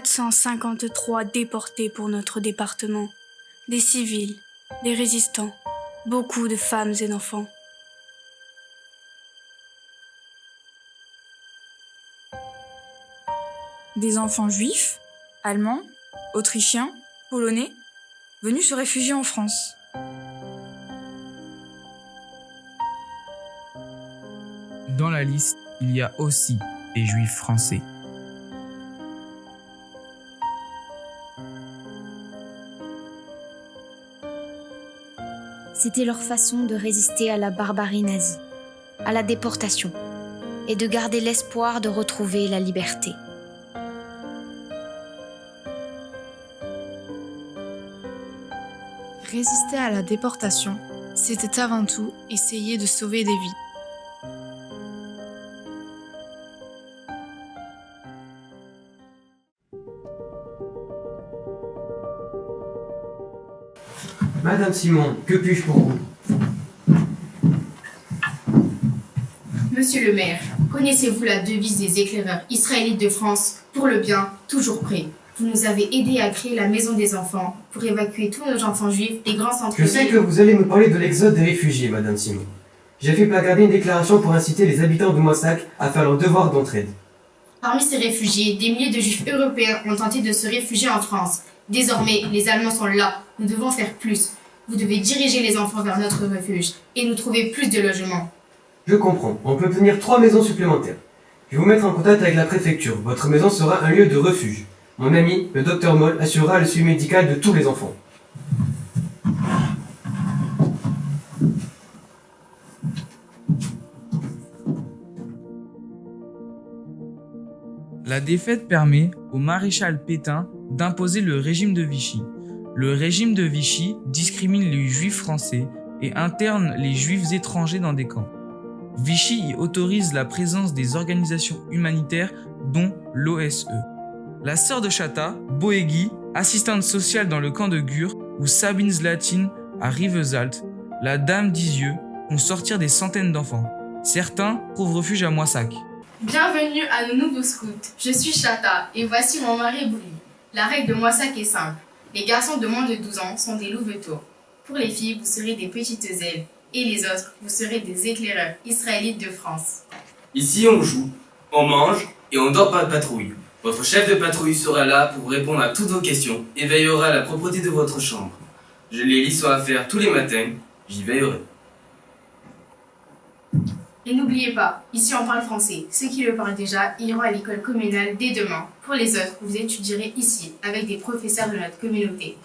453 déportés pour notre département. Des civils, des résistants, beaucoup de femmes et d'enfants. Des enfants juifs, allemands, autrichiens, polonais, venus se réfugier en France. Dans la liste, il y a aussi des juifs français. C'était leur façon de résister à la barbarie nazie, à la déportation, et de garder l'espoir de retrouver la liberté. Résister à la déportation, c'était avant tout essayer de sauver des vies. Madame Simon, que puis-je pour vous? Monsieur le maire, connaissez-vous la devise des éclaireurs israélites de France? Pour le bien, toujours prêt. Vous nous avez aidés à créer la maison des enfants pour évacuer tous nos enfants juifs des grands centres-villes. Je sais que vous allez me parler de l'exode des réfugiés, Madame Simon. J'ai fait placarder une déclaration pour inciter les habitants de Moissac à faire leur devoir d'entraide. Parmi ces réfugiés, des milliers de juifs européens ont tenté de se réfugier en France. Désormais, les Allemands sont là. Nous devons faire plus. Vous devez diriger les enfants vers notre refuge et nous trouver plus de logements. Je comprends. On peut obtenir 3 maisons supplémentaires. Je vais vous mettre en contact avec la préfecture. Votre maison sera un lieu de refuge. Mon ami, le docteur Moll, assurera le suivi médical de tous les enfants. La défaite permet au maréchal Pétain d'imposer le régime de Vichy. Le régime de Vichy discrimine les juifs français et interne les juifs étrangers dans des camps. Vichy y autorise la présence des organisations humanitaires dont l'OSE. La sœur de Chata, Boégui, assistante sociale dans le camp de Gurs, ou Sabine Zlatine à Rivesaltes, la dame d'Isieux, font sortir des centaines d'enfants. Certains trouvent refuge à Moissac. Bienvenue à nos nouveaux scouts. Je suis Chata et voici mon mari Bouli. La règle de Moissac est simple. Les garçons de moins de 12 ans sont des louveteaux. Pour les filles, vous serez des petites ailes. Et les autres, vous serez des éclaireurs israélites de France. Ici, on joue, on mange et on dort pas de patrouille. Votre chef de patrouille sera là pour répondre à toutes vos questions et veillera à la propreté de votre chambre. J'ai les lits sont à faire tous les matins, j'y veillerai. Et n'oubliez pas, ici on parle français. Ceux qui le parlent déjà iront à l'école communale dès demain. Pour les autres, vous étudierez ici, avec des professeurs de notre communauté.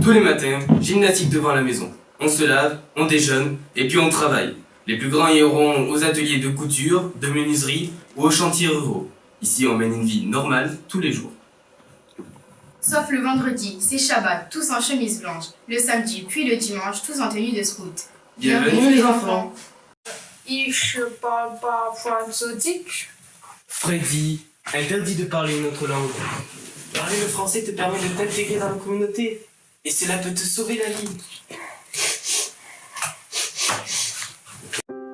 Tous les matins, gymnastique devant la maison. On se lave, on déjeune et puis on travaille. Les plus grands iront aux ateliers de couture, de menuiserie ou aux chantiers ruraux. Ici, on mène une vie normale tous les jours. Sauf le vendredi, c'est Shabbat, tous en chemise blanche. Le samedi, puis le dimanche, tous en tenue de scout. Bienvenue les enfants. Ich parle pas français. Freddy, interdit de parler une autre langue. Parler le français te permet de t'intégrer dans la communauté. Et cela peut te sauver la vie.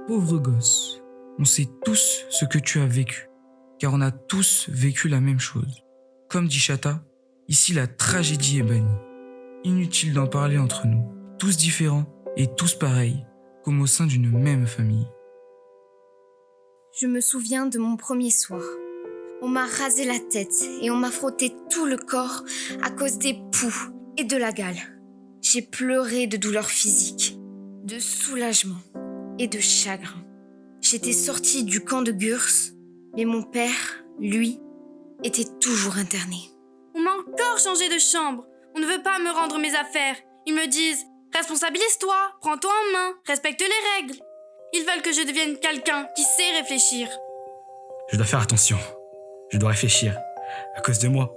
Pauvre gosse, on sait tous ce que tu as vécu, car on a tous vécu la même chose. Comme dit Chata, ici la tragédie est bannie. Inutile d'en parler entre nous, tous différents et tous pareils, comme au sein d'une même famille. Je me souviens de mon premier soir. On m'a rasé la tête et on m'a frotté tout le corps à cause des poux et de la gale. J'ai pleuré de douleur physique, de soulagement et de chagrin. J'étais sortie du camp de Gurs, mais mon père, lui, était toujours interné. On m'a encore changé de chambre. On ne veut pas me rendre mes affaires. Ils me disent « Responsabilise-toi, prends-toi en main, respecte les règles ». Ils veulent que je devienne quelqu'un qui sait réfléchir. Je dois faire attention. Je dois réfléchir. À cause de moi,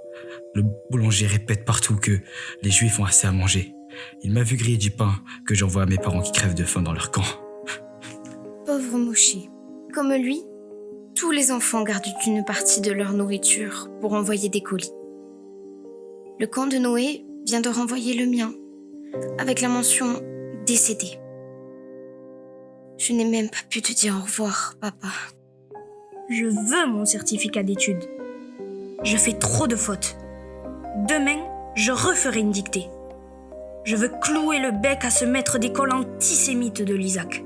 le boulanger répète partout que les juifs ont assez à manger. Il m'a vu griller du pain que j'envoie à mes parents qui crèvent de faim dans leur camp. Pauvre Moshe. Comme lui, tous les enfants gardent une partie de leur nourriture pour envoyer des colis. Le camp de Noé vient de renvoyer le mien, avec la mention « décédé ». Je n'ai même pas pu te dire au revoir, papa. Je veux mon certificat d'études. Je fais trop de fautes. Demain, je referai une dictée. Je veux clouer le bec à ce maître d'école antisémite de l'Isaac.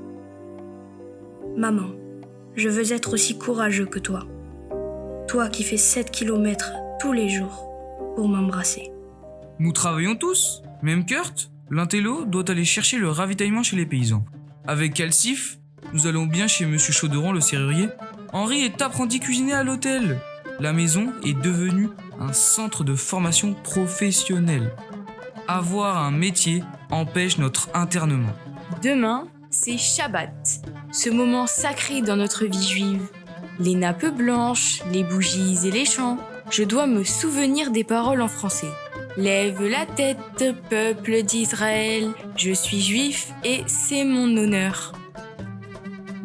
Maman, je veux être aussi courageux que toi. Toi qui fais 7 kilomètres tous les jours pour m'embrasser. Nous travaillons tous. Même Kurt, l'intello, doit aller chercher le ravitaillement chez les paysans. Avec Calcif, nous allons bien chez Monsieur Chauderon, le serrurier. Henri est apprenti cuisinier à l'hôtel. La maison est devenue un centre de formation professionnelle. Avoir un métier empêche notre internement. Demain, c'est Shabbat, ce moment sacré dans notre vie juive. Les nappes blanches, les bougies et les chants. Je dois me souvenir des paroles en français. Lève la tête, peuple d'Israël, je suis juif et c'est mon honneur.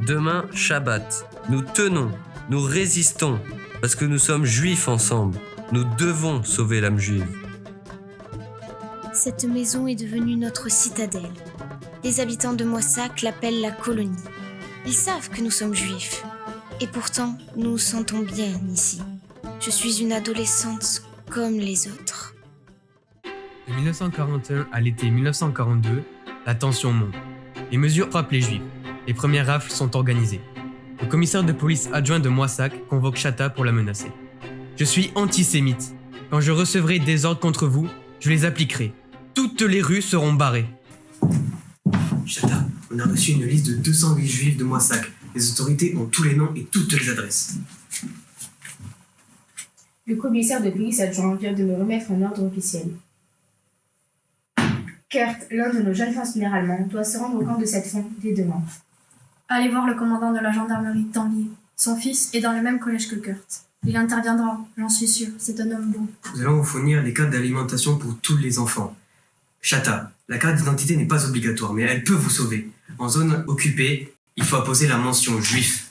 Demain, Shabbat. Nous tenons, nous résistons, parce que nous sommes juifs ensemble. Nous devons sauver l'âme juive. Cette maison est devenue notre citadelle. Les habitants de Moissac l'appellent la colonie. Ils savent que nous sommes juifs. Et pourtant, nous nous sentons bien ici. Je suis une adolescente comme les autres. De 1941 à l'été 1942, la tension monte. Les mesures frappent les Juifs. Les premières rafles sont organisées. Le commissaire de police adjoint de Moissac convoque Chata pour la menacer. Je suis antisémite. Quand je recevrai des ordres contre vous, je les appliquerai. Toutes les rues seront barrées. Chata, on a reçu une liste de 208 Juifs de Moissac. Les autorités ont tous les noms et toutes les adresses. Le commissaire de police adjoint vient de me remettre un ordre officiel. Kurt, l'un de nos jeunes fonctionnaires allemands, doit se rendre au camp de cette fin dès demain. Allez voir le commandant de la gendarmerie, Tanguy. Son fils est dans le même collège que Kurt. Il interviendra, j'en suis sûr, c'est un homme bon. Nous allons vous fournir les cartes d'alimentation pour tous les enfants. Chata, la carte d'identité n'est pas obligatoire, mais elle peut vous sauver. En zone occupée, il faut apposer la mention juif.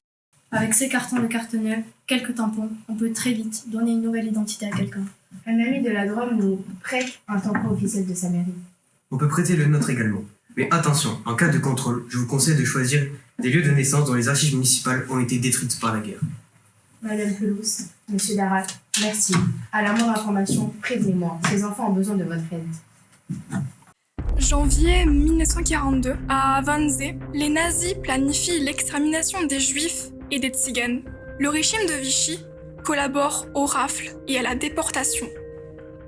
Avec ces cartons de carte neuve, quelques tampons, on peut très vite donner une nouvelle identité à quelqu'un. Un ami de la Drôme nous prête un tampon officiel de sa mairie. On peut prêter le nôtre également. Mais attention, en cas de contrôle, je vous conseille de choisir des lieux de naissance dont les archives municipales ont été détruites par la guerre. Madame Pelouse, Monsieur Darak, merci. À la moindre information, prévenez-moi. Ces enfants ont besoin de votre aide. Janvier 1942, à Wannsee, les nazis planifient l'extermination des juifs et des tziganes. Le régime de Vichy collabore aux rafles et à la déportation.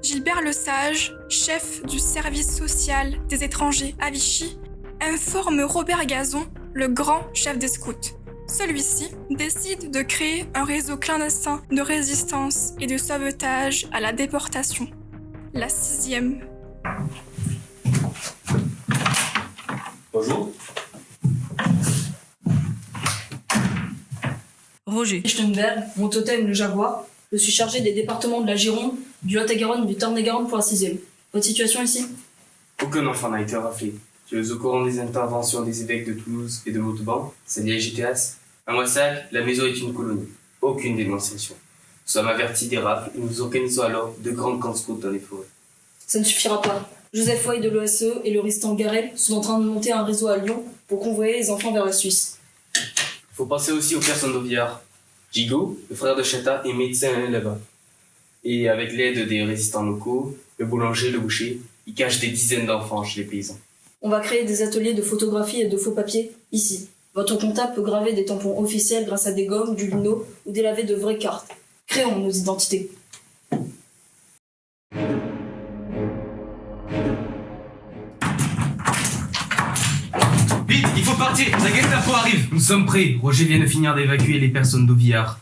Gilbert Lesage, chef du service social des étrangers à Vichy, informe Robert Gazon, le grand chef des scouts. Celui-ci décide de créer un réseau clandestin de résistance et de sauvetage à la déportation. La 6e. Bonjour. Roger Lichtenberg, mon totem le Jaguar. Je suis chargé des départements de la Gironde, du Lot-et-Garonne, du Tarn-et-Garonne pour la 6e. Votre situation ici? Aucun enfant n'a été raflé. Tu es au courant des interventions des évêques de Toulouse et de Montauban, c'est-à-dire GTAS. À Moissac, la maison est une colonie. Aucune dénonciation. Nous sommes avertis des rafles et nous organisons alors de grandes camps scouts dans les forêts. Ça ne suffira pas. Joseph Foy de l'OSE et le Ristan Garel sont en train de monter un réseau à Lyon pour convoyer les enfants vers la Suisse. Il faut penser aussi aux personnes d'Auviard. Gigot, le frère de Chata, est médecin là-bas. Et avec l'aide des résistants locaux, le boulanger, le boucher, ils cachent des dizaines d'enfants chez les paysans. On va créer des ateliers de photographie et de faux papiers ici. Votre comptable peut graver des tampons officiels grâce à des gommes, du lino ou délaver de vraies cartes. Créons nos identités. Vite, il faut partir, la Gestapo arrive. Nous sommes prêts. Roger vient de finir d'évacuer les personnes d'Auviard.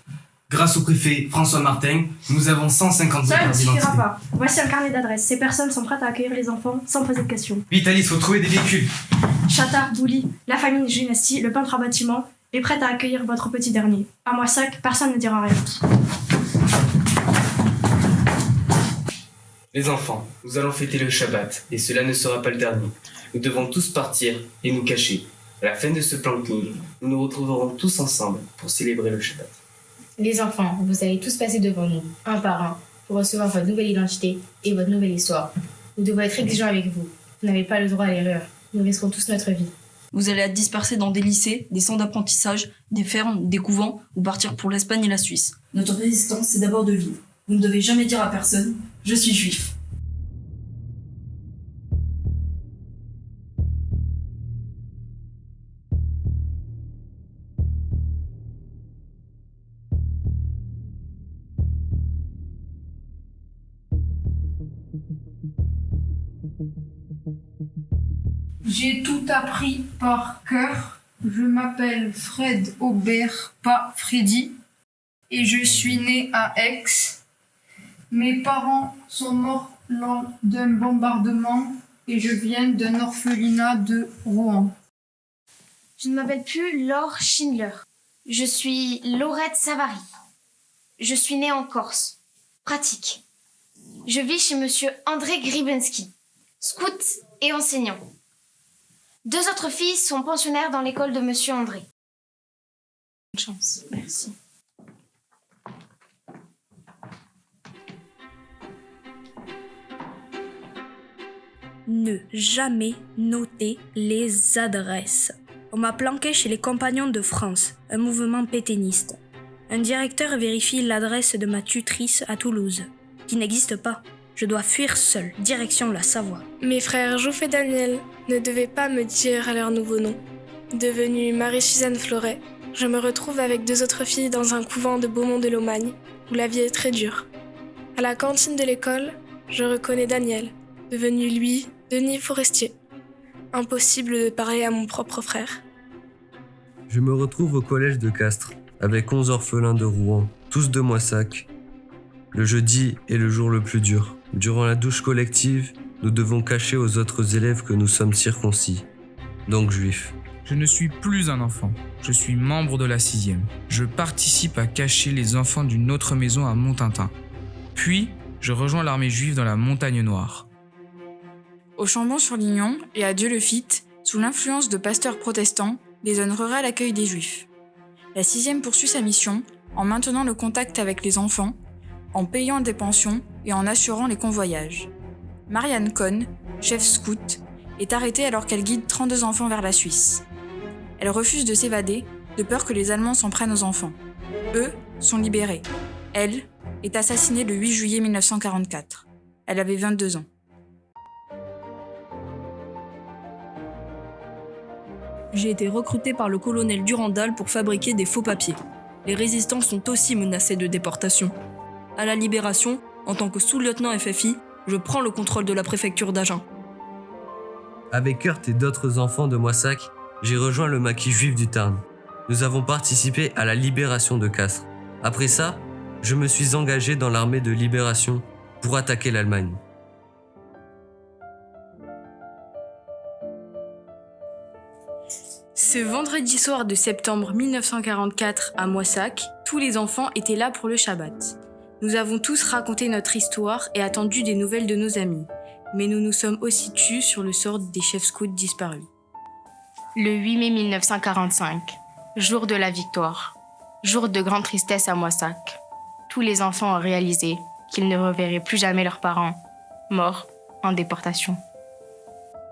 Grâce au préfet François Martin, nous avons 150 Ça ne cartes suffira d'identité. pas. Voici un carnet d'adresses. Ces personnes sont prêtes à accueillir les enfants sans poser de questions. Vite Alice, faut trouver des véhicules. Chata, Bouli, la famille Genesti, le peintre à bâtiment, est prête à accueillir votre petit dernier. À Moissac, personne ne dira rien. Les enfants, nous allons fêter le Shabbat, et cela ne sera pas le dernier. Nous devons tous partir et nous cacher. À la fin de ce planking, nous nous retrouverons tous ensemble pour célébrer le Shabbat. Les enfants, vous allez tous passer devant nous, un par un, pour recevoir votre nouvelle identité et votre nouvelle histoire. Nous devons être exigeants avec vous. Vous n'avez pas le droit à l'erreur. Nous risquons tous notre vie. Vous allez être dispersés dans des lycées, des centres d'apprentissage, des fermes, des couvents ou partir pour l'Espagne et la Suisse. Notre résistance, c'est d'abord de vivre. Vous ne devez jamais dire à personne, je suis juif. J'ai tout appris par cœur. Je m'appelle Fred Aubert, pas Freddy, et je suis né à Aix. Mes parents sont morts lors d'un bombardement et je viens d'un orphelinat de Rouen. Je ne m'appelle plus Laure Schindler. Je suis Laurette Savary. Je suis née en Corse. Pratique. Je vis chez monsieur André Gribensky, scout et enseignant. 2 autres filles sont pensionnaires dans l'école de monsieur André. Bonne chance. Merci. Ne jamais noter les adresses. On m'a planqué chez les Compagnons de France, un mouvement pétainiste. Un directeur vérifie l'adresse de ma tutrice à Toulouse, qui n'existe pas. Je dois fuir seul, direction la Savoie. Mes frères Jouf et Daniel ne devaient pas me dire leur nouveau nom. Devenue Marie-Suzanne Floret, je me retrouve avec 2 autres filles dans un couvent de Beaumont-de-Lomagne, où la vie est très dure. À la cantine de l'école, je reconnais Daniel, devenu lui Denis Forestier. Impossible de parler à mon propre frère. Je me retrouve au collège de Castres, avec 11 orphelins de Rouen, tous de Moissac. Le jeudi est le jour le plus dur. Durant la douche collective, nous devons cacher aux autres élèves que nous sommes circoncis, donc juifs. Je ne suis plus un enfant, je suis membre de la 6e. Je participe à cacher les enfants d'une autre maison à Montintin. Puis, je rejoins l'armée juive dans la Montagne Noire. Au Chambon-sur-Lignon et à Dieu-le-Fit, sous l'influence de pasteurs protestants, les zones rurales accueillent des juifs. La 6e poursuit sa mission en maintenant le contact avec les enfants, en payant des pensions et en assurant les convoyages. Marianne Cohn, chef scout, est arrêtée alors qu'elle guide 32 enfants vers la Suisse. Elle refuse de s'évader, de peur que les Allemands s'en prennent aux enfants. Eux sont libérés. Elle est assassinée le 8 juillet 1944. Elle avait 22 ans. J'ai été recruté par le colonel Durandal pour fabriquer des faux papiers. Les résistants sont aussi menacés de déportation. À la Libération, en tant que sous-lieutenant FFI, je prends le contrôle de la préfecture d'Agen. Avec Kurt et d'autres enfants de Moissac, j'ai rejoint le maquis juif du Tarn. Nous avons participé à la libération de Castres. Après ça, je me suis engagé dans l'armée de libération pour attaquer l'Allemagne. Ce vendredi soir de septembre 1944 à Moissac, tous les enfants étaient là pour le Shabbat. Nous avons tous raconté notre histoire et attendu des nouvelles de nos amis, mais nous nous sommes aussi tus sur le sort des chefs scouts disparus. Le 8 mai 1945, jour de la victoire, jour de grande tristesse à Moissac. Tous les enfants ont réalisé qu'ils ne reverraient plus jamais leurs parents, morts en déportation.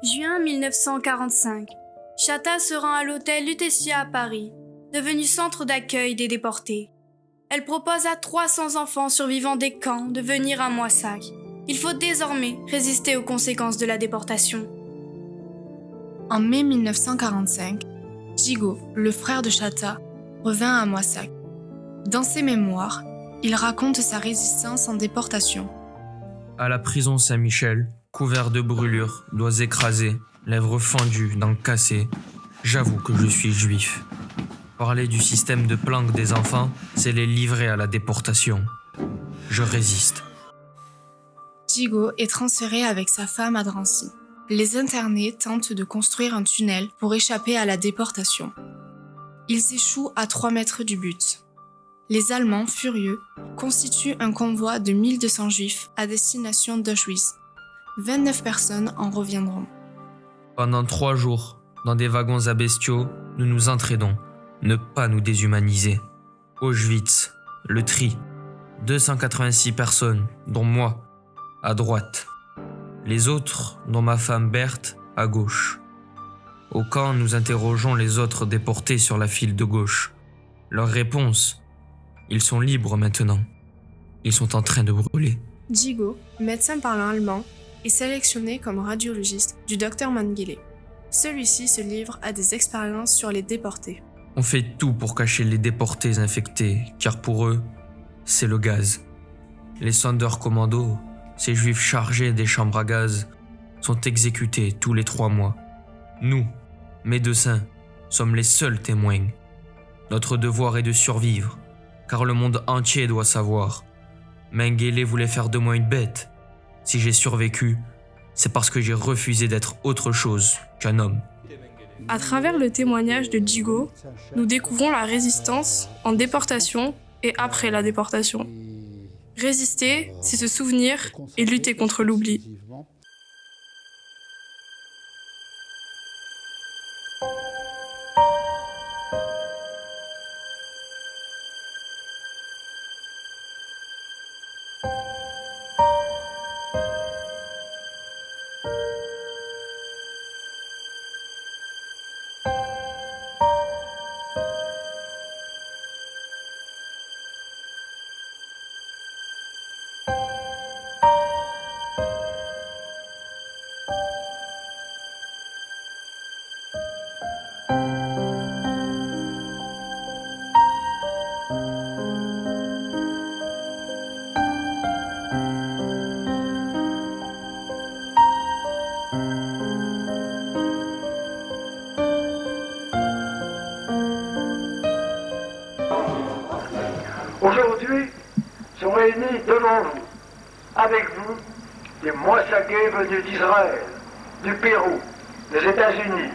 Juin 1945. Chata se rend à l'hôtel Lutetia à Paris, devenu centre d'accueil des déportés. Elle propose à 300 enfants survivants des camps de venir à Moissac. Il faut désormais résister aux conséquences de la déportation. En mai 1945, Djigo, le frère de Chata, revint à Moissac. Dans ses mémoires, il raconte sa résistance en déportation. À la prison Saint-Michel, couvert de brûlures, doigts écrasés, lèvres fendues, dents cassées, j'avoue que je suis juif. Parler du système de planque des enfants, c'est les livrer à la déportation. Je résiste. Djigo est transféré avec sa femme à Drancy. Les internés tentent de construire un tunnel pour échapper à la déportation. Ils échouent à 3 mètres du but. Les Allemands, furieux, constituent un convoi de 1200 juifs à destination d'Auschwitz. 29 personnes en reviendront. Pendant 3 jours, dans des wagons à bestiaux, nous nous entraînons. Ne pas nous déshumaniser. Auschwitz, le tri. 286 personnes, dont moi, à droite. Les autres, dont ma femme Berthe, à gauche. Au camp, nous interrogeons les autres déportés sur la file de gauche. Leur réponse, ils sont libres maintenant. Ils sont en train de brûler. Djigo, médecin parlant allemand, est sélectionné comme radiologiste du docteur Mengele. Celui-ci se livre à des expériences sur les déportés. On fait tout pour cacher les déportés infectés, car pour eux, c'est le gaz. Les Sonderkommando, ces juifs chargés des chambres à gaz, sont exécutés tous les 3 mois. Nous, médecins, sommes les seuls témoins. Notre devoir est de survivre, car le monde entier doit savoir. Mengele voulait faire de moi une bête. Si j'ai survécu, c'est parce que j'ai refusé d'être autre chose qu'un homme. À travers le témoignage de Djigo, nous découvrons la résistance en déportation et après la déportation. Résister, c'est se souvenir et lutter contre l'oubli. Aujourd'hui, sont réunis devant vous, avec vous, des Moissakais venus d'Israël, du Pérou, des États-Unis,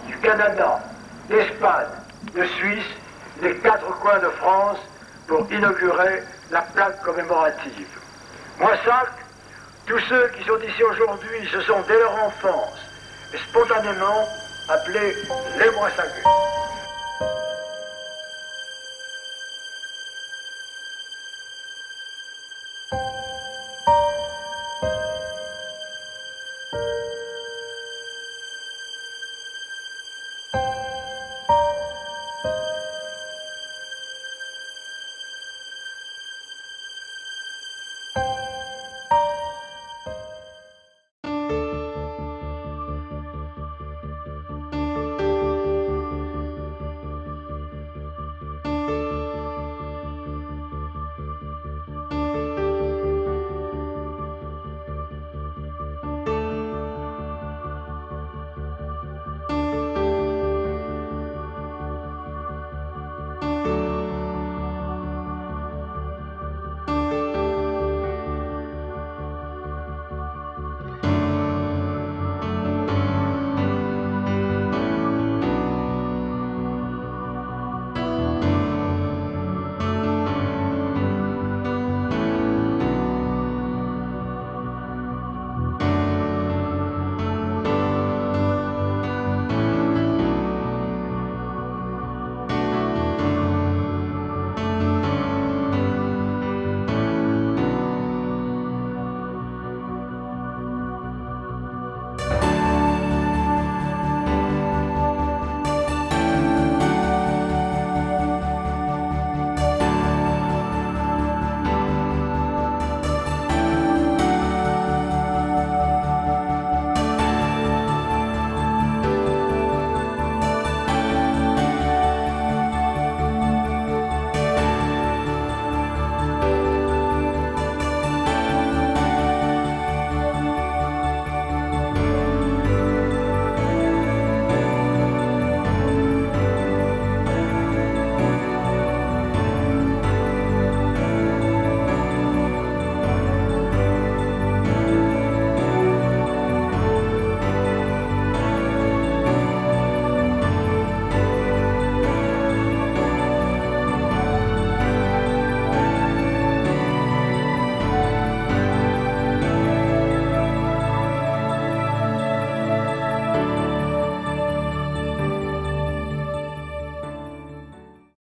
du Canada, d'Espagne, de Suisse, des 4 coins de France pour inaugurer la plaque commémorative. Moissac, tous ceux qui sont ici aujourd'hui se sont dès leur enfance et spontanément appelés les Moissakais.